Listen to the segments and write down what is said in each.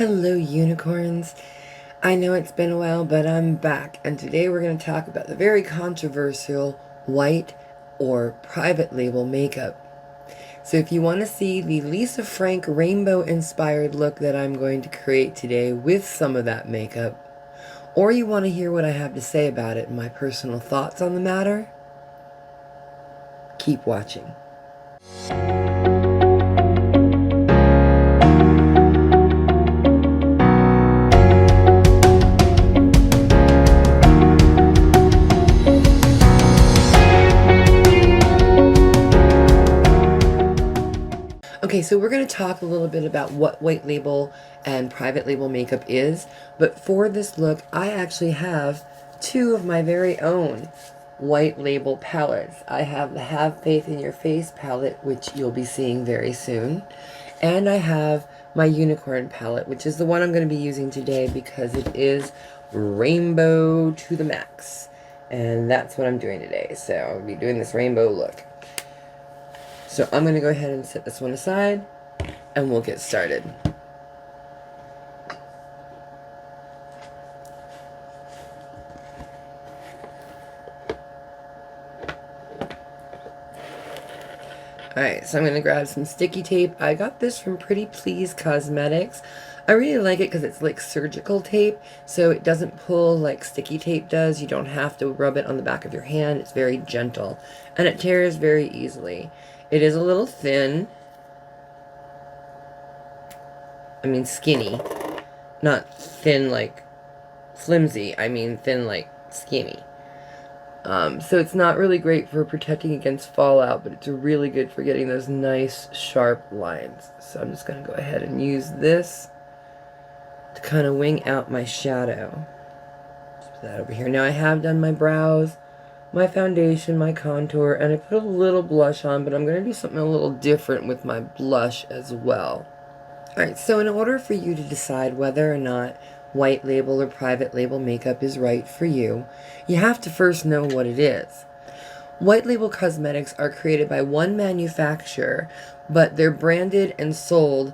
Hello, unicorns. I know it's been a while, but I'm back, and today we're going to talk about the very controversial white or private label makeup. So if you want to see the Lisa Frank rainbow-inspired look that I'm going to create today with some of that makeup, or you want to hear what I have to say about it and my personal thoughts on the matter, keep watching. Okay, so we're going to talk a little bit about what white label and private label makeup is, but for this look, I actually have two of my very own white label palettes. I have the Have Faith in Your Face palette, which you'll be seeing very soon, and I have my Unicorn palette, which is the one I'm going to be using today because it is rainbow to the max, and that's what I'm doing today. So I'll be doing this rainbow look. So I'm going to go ahead and set this one aside, and we'll get started. Alright, so I'm going to grab some sticky tape. I got this from Pretty Please Cosmetics. I really like it because it's like surgical tape, so it doesn't pull like sticky tape does. You don't have to rub it on the back of your hand. It's very gentle, and it tears very easily. It is a little thin. I mean skinny. Not thin like flimsy. I mean thin like skinny. So it's not really great for protecting against fallout, but it's really good for getting those nice sharp lines. So I'm just going to go ahead and use this to kind of wing out my shadow. Just put that over here. Now I have done my brows, my foundation, my contour, and I put a little blush on, but I'm going to do something a little different with my blush as well. Alright, so in order for you to decide whether or not white label or private label makeup is right for you, you have to first know what it is. White label cosmetics are created by one manufacturer, but they're branded and sold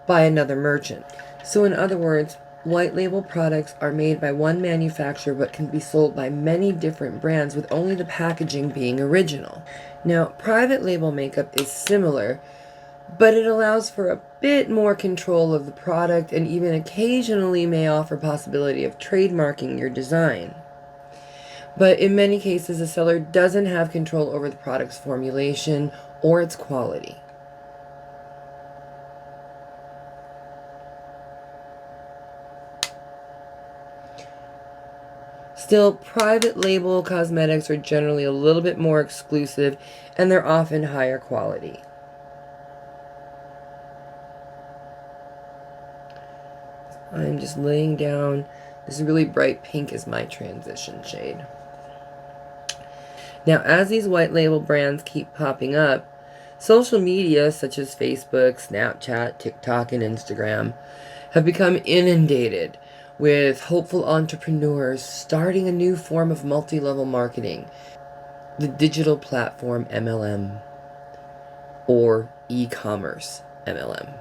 by another merchant. So in other words, white label products are made by one manufacturer but can be sold by many different brands with only the packaging being original. Now, private label makeup is similar, but it allows for a bit more control of the product and even occasionally may offer possibility of trademarking your design. But in many cases, the seller doesn't have control over the product's formulation or its quality. Still, private label cosmetics are generally a little bit more exclusive, and they're often higher quality. I'm just laying down this really bright pink is my transition shade. Now, as these white label brands keep popping up, social media such as Facebook, Snapchat, TikTok, and Instagram have become inundated with hopeful entrepreneurs starting a new form of multi-level marketing, the digital platform MLM, or e-commerce MLM.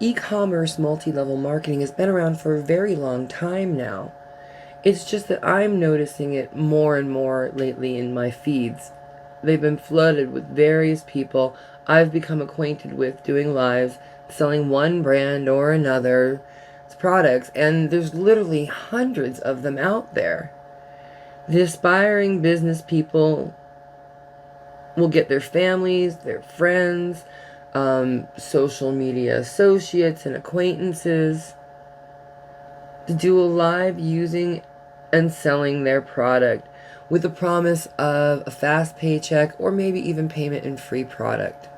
E-commerce multi-level marketing has been around for a very long time now. It's just that I'm noticing it more and more lately in my feeds. They've been flooded with various people I've become acquainted with doing lives, selling one brand or another's products, and there's literally hundreds of them out there. The aspiring business people will get their families, their friends, social media associates and acquaintances to do a live using and selling their product with the promise of a fast paycheck or maybe even payment in free product.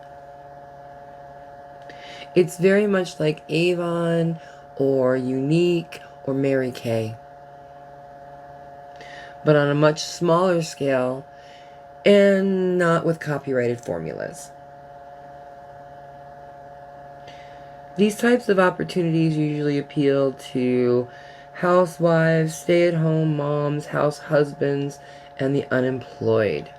It's very much like Avon or Unique or Mary Kay, but on a much smaller scale and not with copyrighted formulas. These types of opportunities usually appeal to housewives, stay-at-home moms, house husbands, and the unemployed.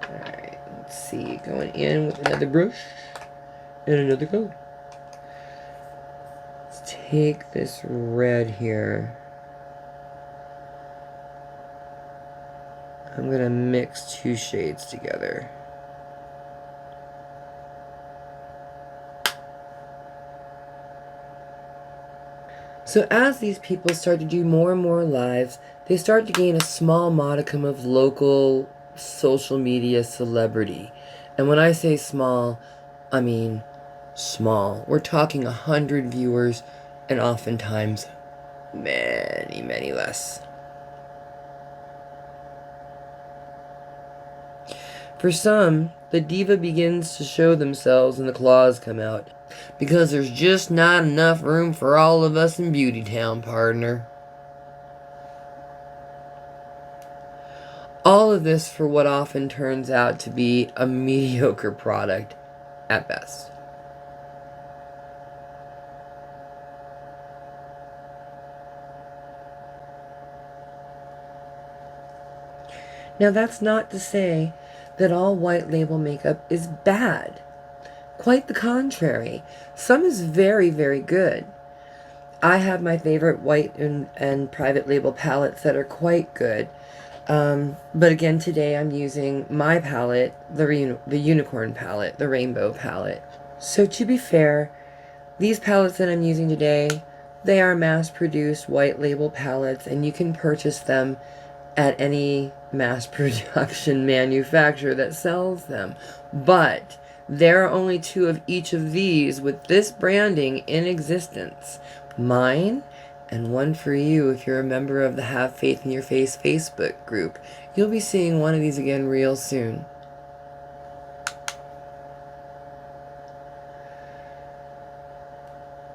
Alright, let's see. Going in with another brush and another color. Let's take this red here. I'm going to mix two shades together. So as these people start to do more and more lives, they start to gain a small modicum of local social media celebrity. And when I say small, I mean small. We're talking 100 viewers and oftentimes many, many less. For some, the diva begins to show themselves and the claws come out, because there's just not enough room for all of us in Beauty Town, partner. All of this for what often turns out to be a mediocre product at best. Now that's not to say that all white label makeup is bad. Quite the contrary. Some is very, very good. I have my favorite white and private label palettes that are quite good. But again, today I'm using my palette, the unicorn palette, the rainbow palette. So to be fair, these palettes that I'm using today, they are mass-produced white label palettes, and you can purchase them at any mass production manufacturer that sells them. But there are only 2 of each of these with this branding in existence. Mine, and one for you if you're a member of the Have Faith in Your Face Facebook group. You'll be seeing one of these again real soon.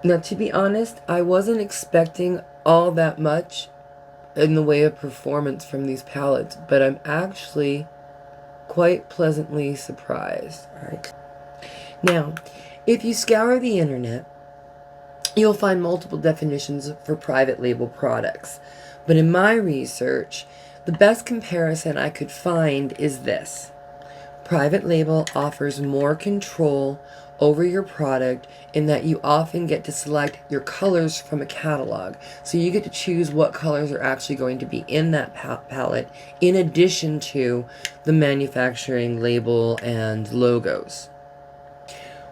Now, to be honest, I wasn't expecting all that much in the way of performance from these palettes, but I'm actually quite pleasantly surprised. All right. Now, if you scour the internet, you'll find multiple definitions for private label products. But in my research, the best comparison I could find is this. Private label offers more control over your product in that you often get to select your colors from a catalog. So you get to choose what colors are actually going to be in that palette in addition to the manufacturing label and logos.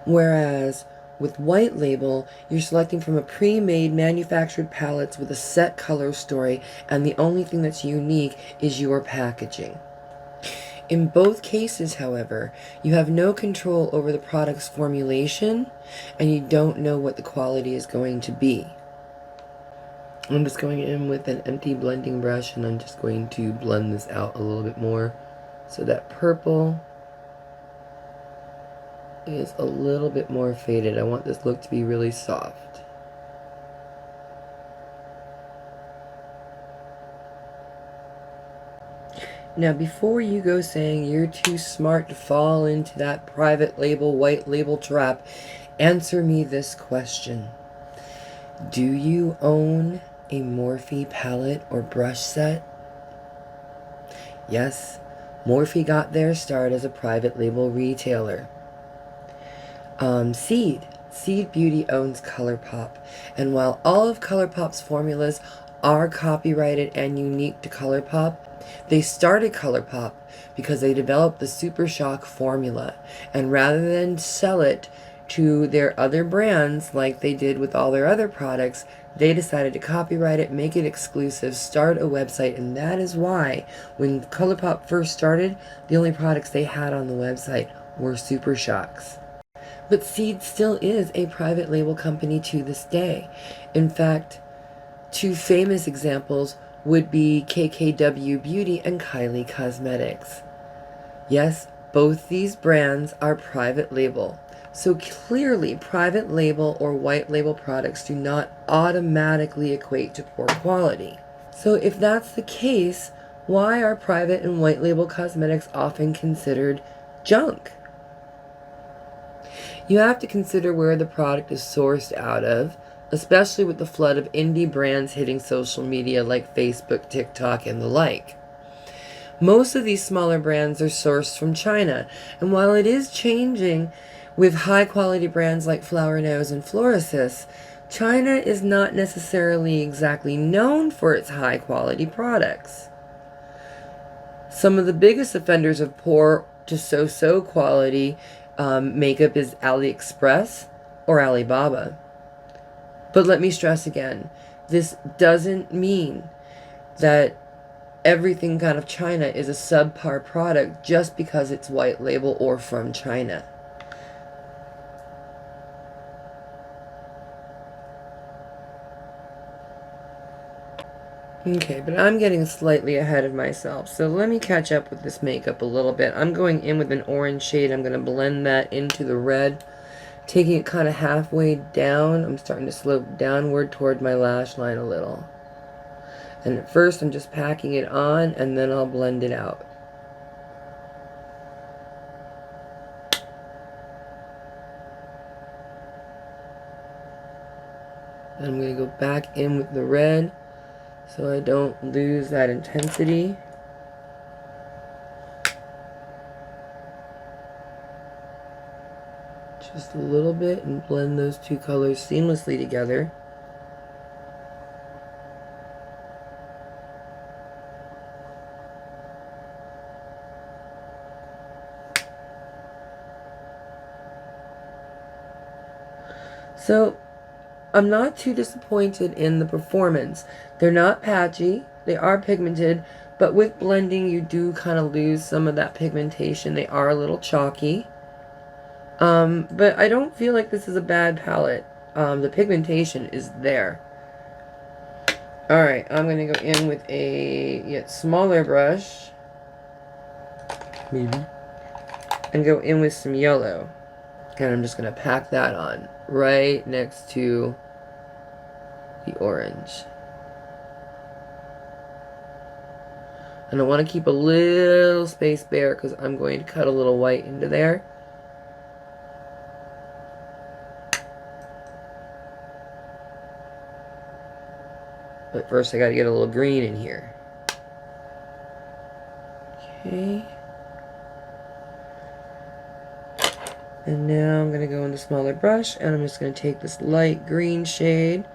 Whereas with white label, you're selecting from a pre-made manufactured palettes with a set color story, and the only thing that's unique is your packaging. In both cases, however, you have no control over the product's formulation, and you don't know what the quality is going to be. I'm just going in with an empty blending brush, and I'm just going to blend this out a little bit more so that purple is a little bit more faded. I want this look to be really soft. Now, before you go saying you're too smart to fall into that private label, white label trap, answer me this question. Do you own a Morphe palette or brush set? Yes, Morphe got their start as a private label retailer. Seed Beauty owns ColourPop, and while all of ColourPop's formulas are copyrighted and unique to ColourPop, they started ColourPop because they developed the Super Shock formula, and rather than sell it to their other brands like they did with all their other products, they decided to copyright it, make it exclusive, start a website, and that is why when ColourPop first started, the only products they had on the website were Super Shocks. But Seed still is a private label company to this day. In fact, 2 famous examples would be KKW Beauty and Kylie Cosmetics. Yes, both these brands are private label. So clearly, private label or white label products do not automatically equate to poor quality. So if that's the case, why are private and white label cosmetics often considered junk? You have to consider where the product is sourced out of, especially with the flood of indie brands hitting social media like Facebook, TikTok, and the like. Most of these smaller brands are sourced from China, and while it is changing with high-quality brands like Flower Nose and Florasis, China is not necessarily exactly known for its high-quality products. Some of the biggest offenders of poor to so-so quality makeup is AliExpress or Alibaba. But let me stress again, this doesn't mean that everything out of China is a subpar product just because it's white label or from China. Okay, but I'm getting slightly ahead of myself, so let me catch up with this makeup a little bit. I'm going in with an orange shade. I'm going to blend that into the red, taking it kind of halfway down. I'm starting to slope downward toward my lash line a little. And at first I'm just packing it on, and then I'll blend it out. And I'm going to go back in with the red so I don't lose that intensity. Just a little bit, and blend those two colors seamlessly together. So I'm not too disappointed in the performance. They're not patchy, they are pigmented, but with blending you do kind of lose some of that pigmentation. They are a little chalky. But I don't feel like this is a bad palette. The pigmentation is there. Alright, I'm going to go in with a yet smaller brush. Maybe. And go in with some yellow. And I'm just going to pack that on right next to the orange. And I want to keep a little space bare because I'm going to cut a little white into there. But first I got to get a little green in here. Okay. And now I'm going to go in the smaller brush, and I'm just going to take this light green shade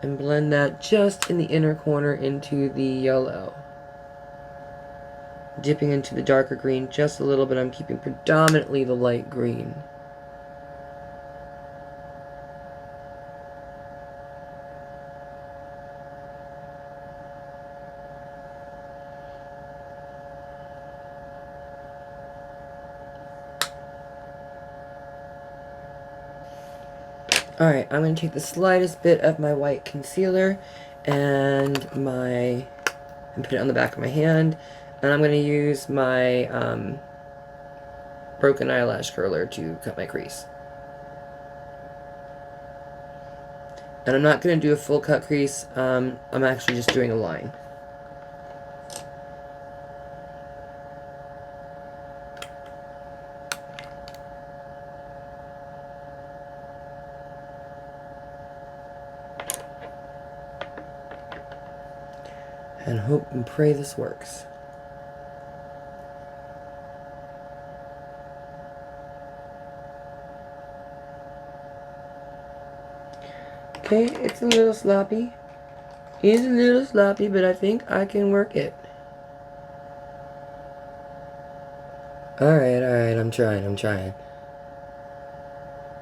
and blend that just in the inner corner into the yellow. Dipping into the darker green just a little bit. I'm keeping predominantly the light green. Alright, I'm going to take the slightest bit of my white concealer and put it on the back of my hand, and I'm going to use my broken eyelash curler to cut my crease. And I'm not going to do a full cut crease, I'm actually just doing a line. And hope and pray this works. Okay, it's a little sloppy. It's a little sloppy, but I think I can work it. Alright, I'm trying.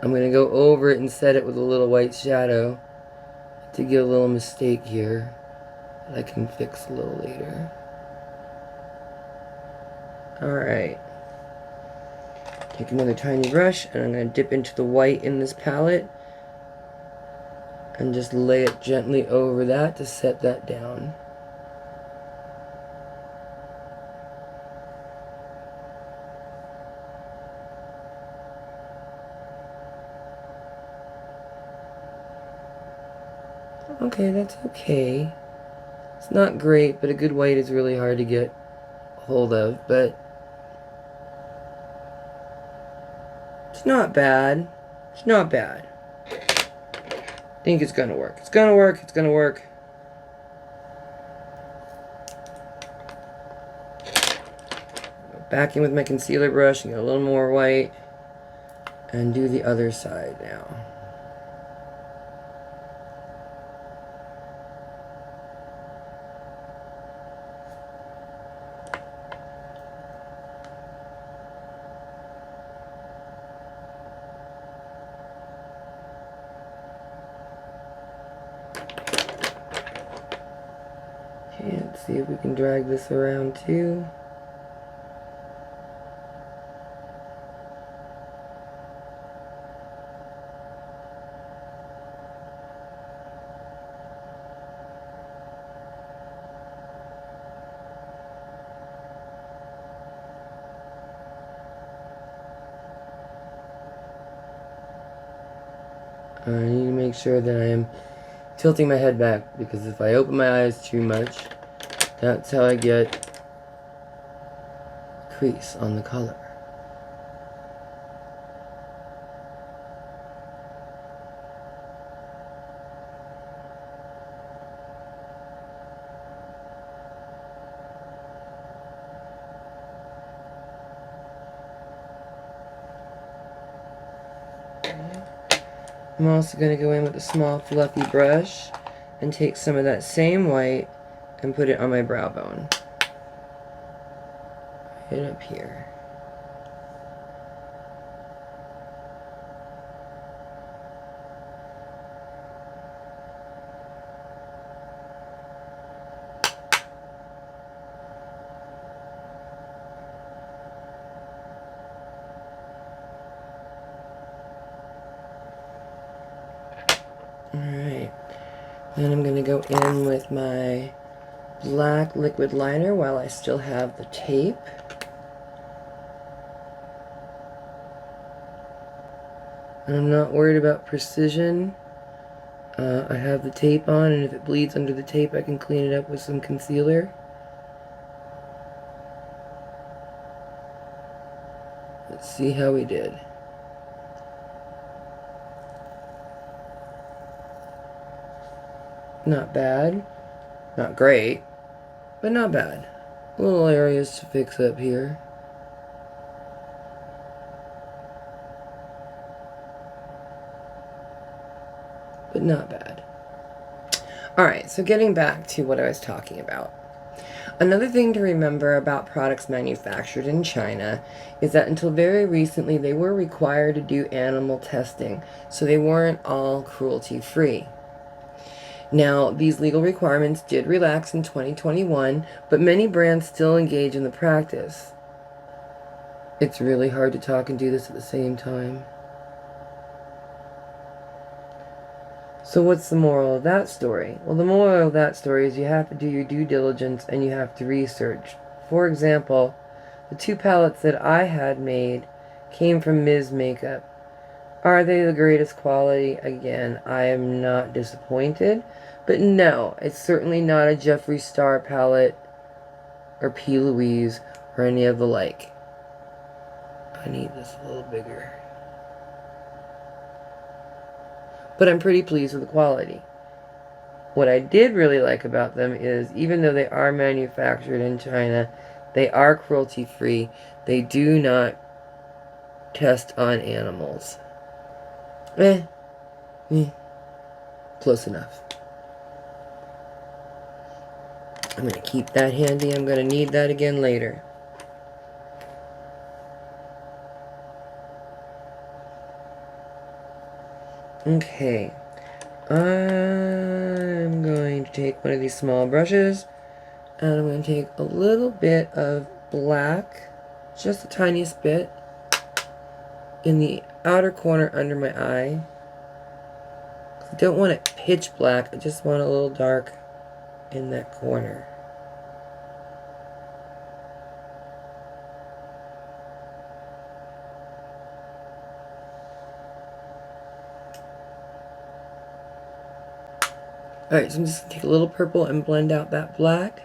I'm going to go over it and set it with a little white shadow to get a little mistake here that I can fix a little later. Alright. Take another tiny brush, and I'm going to dip into the white in this palette and just lay it gently over that to set that down. Okay, that's okay. It's not great, but a good white is really hard to get hold of, but it's not bad. It's not bad. I think it's gonna work. It's gonna work. It's gonna work. Go back in with my concealer brush and get a little more white. And do the other side now. Okay, let's see if we can drag this around too. I need to make sure that I am tilting my head back, because if I open my eyes too much, that's how I get crease on the color. I'm also going to go in with a small fluffy brush and take some of that same white and put it on my brow bone. Right up here. Alright, then I'm going to go in with my black liquid liner while I still have the tape. And I'm not worried about precision. I have the tape on, and if it bleeds under the tape, I can clean it up with some concealer. Let's see how we did. Not bad. Not great, but not bad. Little areas to fix up here. But not bad. Alright, so getting back to what I was talking about. Another thing to remember about products manufactured in China is that until very recently they were required to do animal testing, so they weren't all cruelty-free. Now, these legal requirements did relax in 2021, but many brands still engage in the practice. It's really hard to talk and do this at the same time. So what's the moral of that story? Well, the moral of that story is you have to do your due diligence and you have to research. For example, the 2 palettes that I had made came from Ms. Makeup. Are they the greatest quality? Again, I am not disappointed. But no, it's certainly not a Jeffree Star palette or P. Louise or any of the like. I need this a little bigger. But I'm pretty pleased with the quality. What I did really like about them is, even though they are manufactured in China, they are cruelty-free. They do not test on animals. Close enough. I'm going to keep that handy. I'm going to need that again later. Okay. I'm going to take one of these small brushes and I'm going to take a little bit of black, just the tiniest bit, in the outer corner under my eye. I don't want it pitch black, I just want a little dark in that corner. Alright, so I'm just going to take a little purple and blend out that black.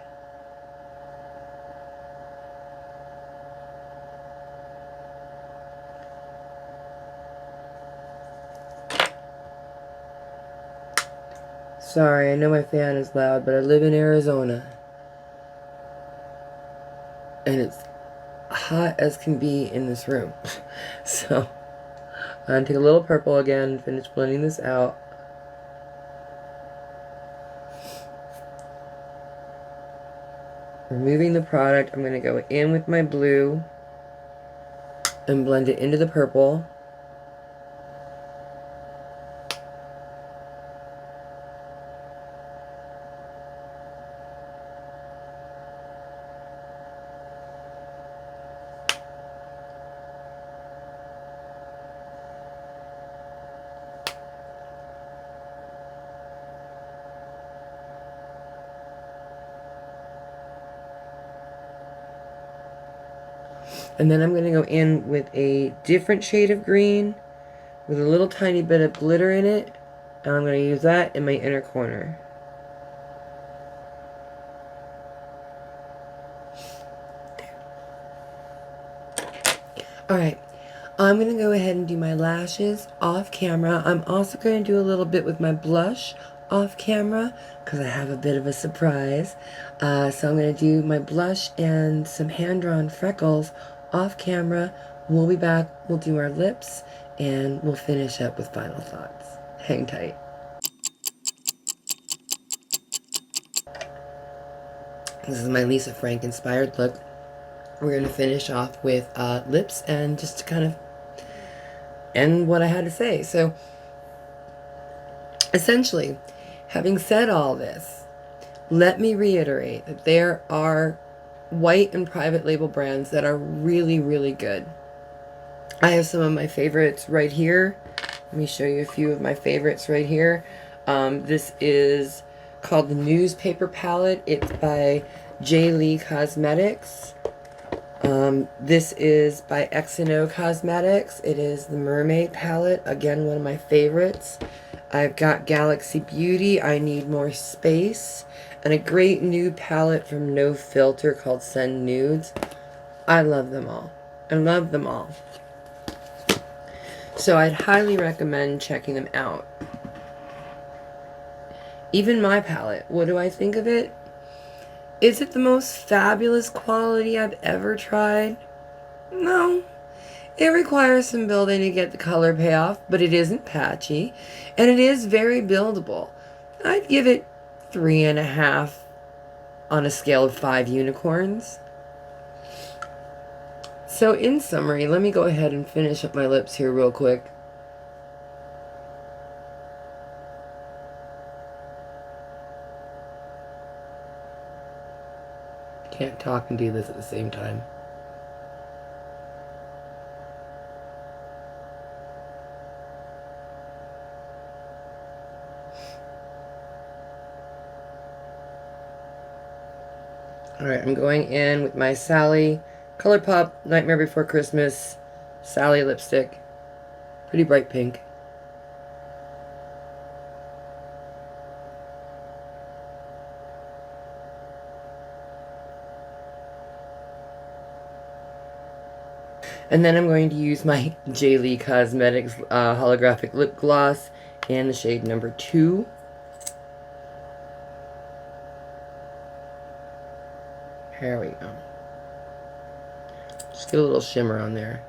Sorry, I know my fan is loud, but I live in Arizona. And it's hot as can be in this room. So, I'm going to take a little purple again, finish blending this out. Removing the product, I'm going to go in with my blue and blend it into the purple. And then I'm going to go in with a different shade of green with a little tiny bit of glitter in it. And I'm going to use that in my inner corner. Alright, I'm going to go ahead and do my lashes off camera. I'm also going to do a little bit with my blush off camera because I have a bit of a surprise. So I'm going to do my blush and some hand-drawn freckles off camera. We'll be back, we'll do our lips, and we'll finish up with final thoughts. Hang tight. This is my Lisa Frank inspired look. We're going to finish off with lips and just to kind of end what I had to say. So, essentially, having said all this, let me reiterate that there are white and private label brands that are really, really good. I have some of my favorites right here. Let me show you a few of my favorites right here. This is called the Newspaper Palette. It's by Jaelea Cosmetics. This is by X&O Cosmetics. It is the Mermaid Palette. Again, one of my favorites. I've got Galaxy Beauty, I Need More Space, and a great nude palette from No Filter called Send Nudes. I love them all. I love them all. So I'd highly recommend checking them out. Even my palette, what do I think of it? Is it the most fabulous quality I've ever tried? No. It requires some building to get the color payoff, but it isn't patchy, and it is very buildable. I'd give it 3.5 on a scale of 5 unicorns. So in summary, let me go ahead and finish up my lips here real quick. Can't talk and do this at the same time. Alright, I'm going in with my Sally ColourPop Nightmare Before Christmas Sally lipstick. Pretty bright pink. And then I'm going to use my Jaelea Cosmetics Holographic Lip Gloss in the shade number 2. There we go. Just get a little shimmer on there.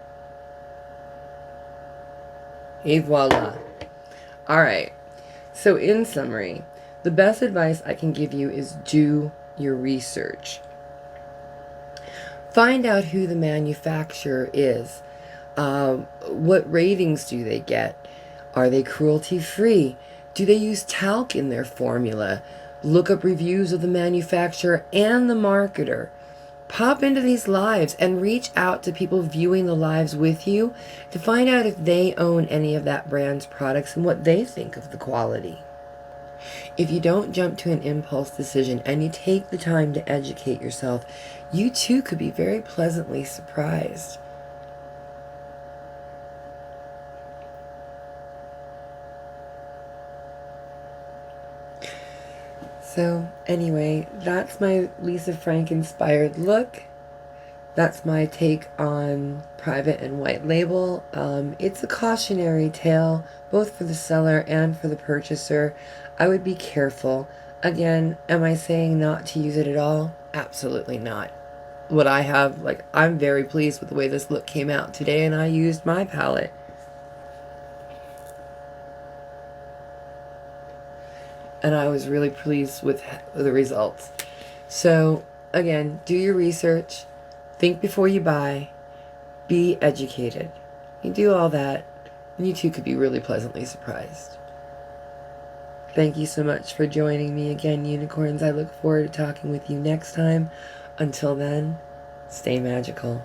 Et voila. Alright, so in summary, the best advice I can give you is do your research. Find out who the manufacturer is. What ratings do they get? Are they cruelty-free? Do they use talc in their formula? Look up reviews of the manufacturer and the marketer. Pop into these lives and reach out to people viewing the lives with you to find out if they own any of that brand's products and what they think of the quality. If you don't jump to an impulse decision and you take the time to educate yourself, you too could be very pleasantly surprised. So anyway, that's my Lisa Frank inspired look. That's my take on private and white label. It's a cautionary tale, both for the seller and for the purchaser. I would be careful. Again, am I saying not to use it at all? Absolutely not. What I have, like, I'm very pleased with the way this look came out today, and I used my palette. And I was really pleased with the results. So, again, do your research. Think before you buy. Be educated. You do all that, and you too could be really pleasantly surprised. Thank you so much for joining me again, unicorns. I look forward to talking with you next time. Until then, stay magical.